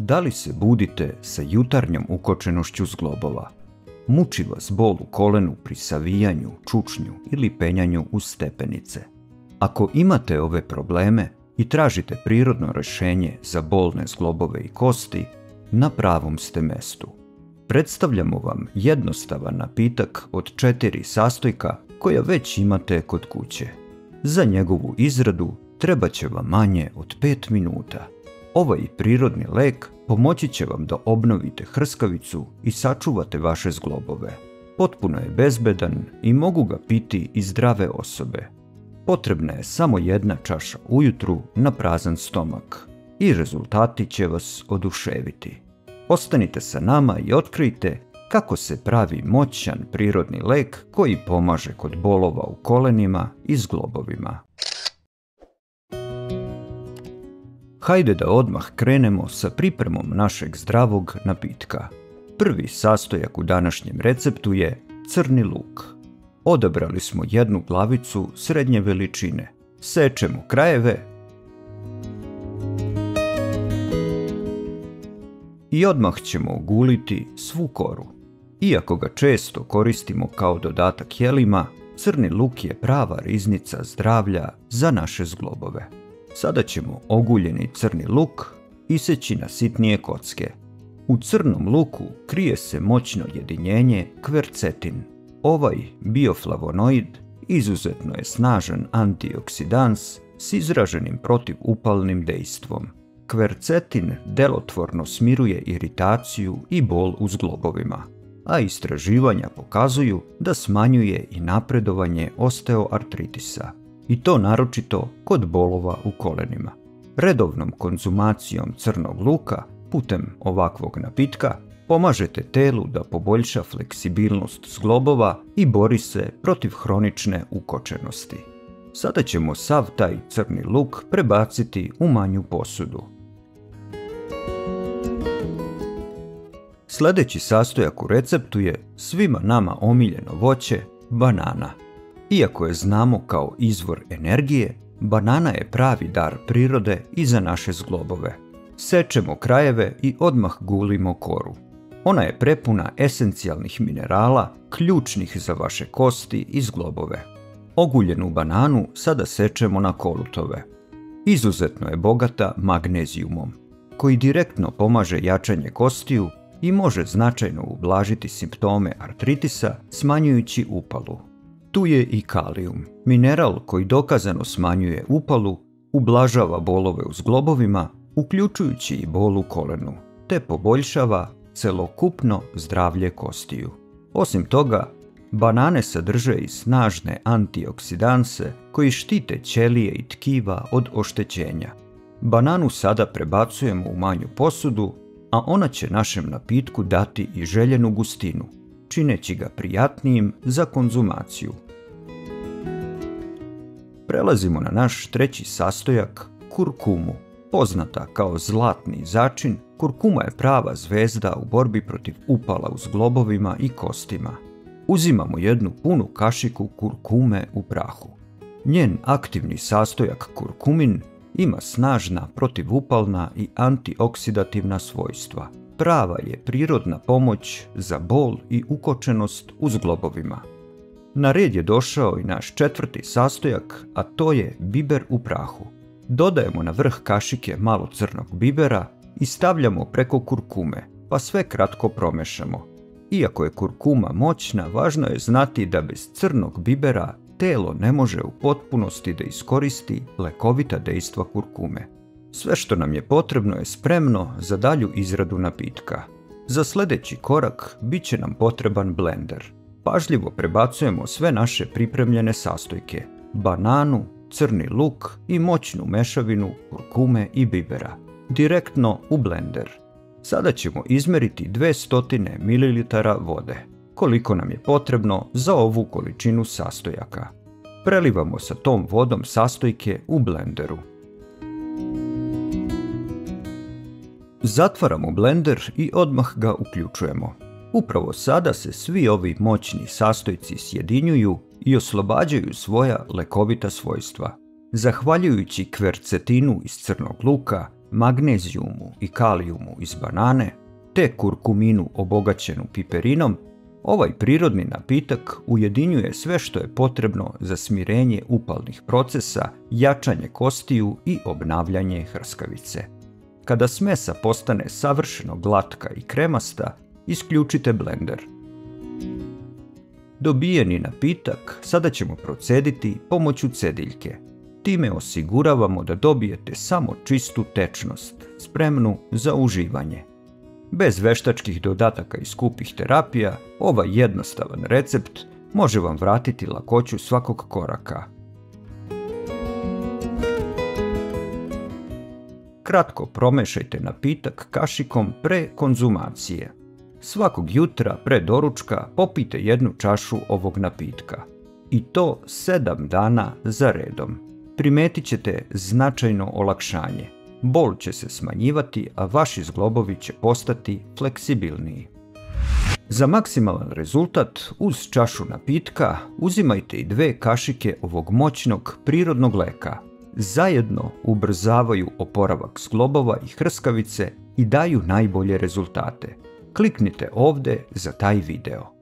Da li se budite sa jutarnjom ukočenošću zglobova? Muči vas bol u kolenu pri savijanju, čučnju ili penjanju uz stepenice? Ako imate ove probleme i tražite prirodno rješenje za bolne zglobove i kosti, na pravom ste mestu. Predstavljamo vam jednostavan napitak od 4 sastojka koja već imate kod kuće. Za njegovu izradu treba će vam manje od 5 minuta. Ovaj prirodni lek pomoći će vam da obnovite hrskavicu i sačuvate vaše zglobove. Potpuno je bezbedan i mogu ga piti i zdrave osobe. Potrebna je samo 1 čaša ujutru na prazan stomak i rezultati će vas oduševiti. Ostanite sa nama i otkrijte kako se pravi moćan prirodni lek koji pomaže kod bolova u kolenima i zglobovima. Hajde da odmah krenemo sa pripremom našeg zdravog napitka. Prvi sastojak u današnjem receptu je crni luk. Odabrali smo 1 glavicu srednje veličine. Sečemo krajeve i odmah ćemo oguliti svu koru. Iako ga često koristimo kao dodatak jelima, crni luk je prava riznica zdravlja za naše zglobove. Sada ćemo oguljeni crni luk iseći na sitnije kocke. U crnom luku krije se moćno jedinjenje kvercetin. Ovaj bioflavonoid izuzetno je snažan antioksidans s izraženim protivupalnim dejstvom. Kvercetin delotvorno smiruje iritaciju i bol u zglobovima, a istraživanja pokazuju da smanjuje i napredovanje osteoartritisa, i to naročito kod bolova u kolenima. Redovnom konzumacijom crnog luka putem ovakvog napitka pomažete telu da poboljša fleksibilnost zglobova i bori se protiv hronične ukočenosti. Sada ćemo sav taj crni luk prebaciti u manju posudu. Sljedeći sastojak u receptu je svima nama omiljeno voće, banana. Iako je znamo kao izvor energije, banana je pravi dar prirode i za naše zglobove. Sečemo krajeve i odmah gulimo koru. Ona je prepuna esencijalnih minerala, ključnih za vaše kosti i zglobove. Oguljenu bananu sada sečemo na kolutove. Izuzetno je bogata magnezijumom, koji direktno pomaže jačanje kostiju i može značajno ublažiti simptome artritisa smanjujući upalu. Tu je i kalijum, mineral koji dokazano smanjuje upalu, ublažava bolove u zglobovima, uključujući i bol u kolenu, te poboljšava celokupno zdravlje kostiju. Osim toga, banane sadrže i snažne antioksidanse koji štite ćelije i tkiva od oštećenja. Bananu sada prebacujemo u manju posudu, a ona će našem napitku dati i željenu gustinu, čineći ga prijatnijim za konzumaciju. Prelazimo na naš treći sastojak, kurkumu. Poznata kao zlatni začin, kurkuma je prava zvezda u borbi protiv upala u zglobovima i kostima. Uzimamo 1 punu kašiku kurkume u prahu. Njen aktivni sastojak kurkumin ima snažna protivupalna i antioksidativna svojstva. Prava je prirodna pomoć za bol i ukočenost u zglobovima. Na red je došao i naš 4. sastojak, a to je biber u prahu. Dodajemo na vrh kašike malo crnog bibera i stavljamo preko kurkume, pa sve kratko promešamo. Iako je kurkuma moćna, važno je znati da bez crnog bibera telo ne može u potpunosti da iskoristi lekovita dejstva kurkume. Sve što nam je potrebno je spremno za dalju izradu napitka. Za sljedeći korak bit će nam potreban blender. Pažljivo prebacujemo sve naše pripremljene sastojke, bananu, crni luk i moćnu mešavinu kurkume i bibera, direktno u blender. Sada ćemo izmeriti 200 ml vode, koliko nam je potrebno za ovu količinu sastojaka. Prelivamo sa tom vodom sastojke u blenderu. Zatvaramo blender i odmah ga uključujemo. Upravo sada se svi ovi moćni sastojci sjedinjuju i oslobađaju svoja lekovita svojstva. Zahvaljujući kvercetinu iz crnog luka, magnezijumu i kalijumu iz banane, te kurkuminu obogaćenu piperinom, ovaj prirodni napitak ujedinjuje sve što je potrebno za smirenje upalnih procesa, jačanje kostiju i obnavljanje hrskavice. Kada smesa postane savršeno glatka i kremasta, isključite blender. Dobijeni napitak sada ćemo procediti pomoću cediljke. Time osiguravamo da dobijete samo čistu tečnost, spremnu za uživanje. Bez veštačkih dodataka i skupih terapija, ovaj jednostavan recept može vam vratiti lakoću svakog koraka. Kratko promešajte napitak kašikom pre konzumacije. Svakog jutra pre doručka popijte 1 čašu ovog napitka. I to 7 dana za redom. Primetit ćete značajno olakšanje. Bol će se smanjivati, a vaši zglobovi će postati fleksibilniji. Za maksimalan rezultat uz čašu napitka uzimajte i 2 kašike ovog moćnog prirodnog leka. Zajedno ubrzavaju oporavak zglobova i hrskavice i daju najbolje rezultate. Kliknite ovdje za taj video.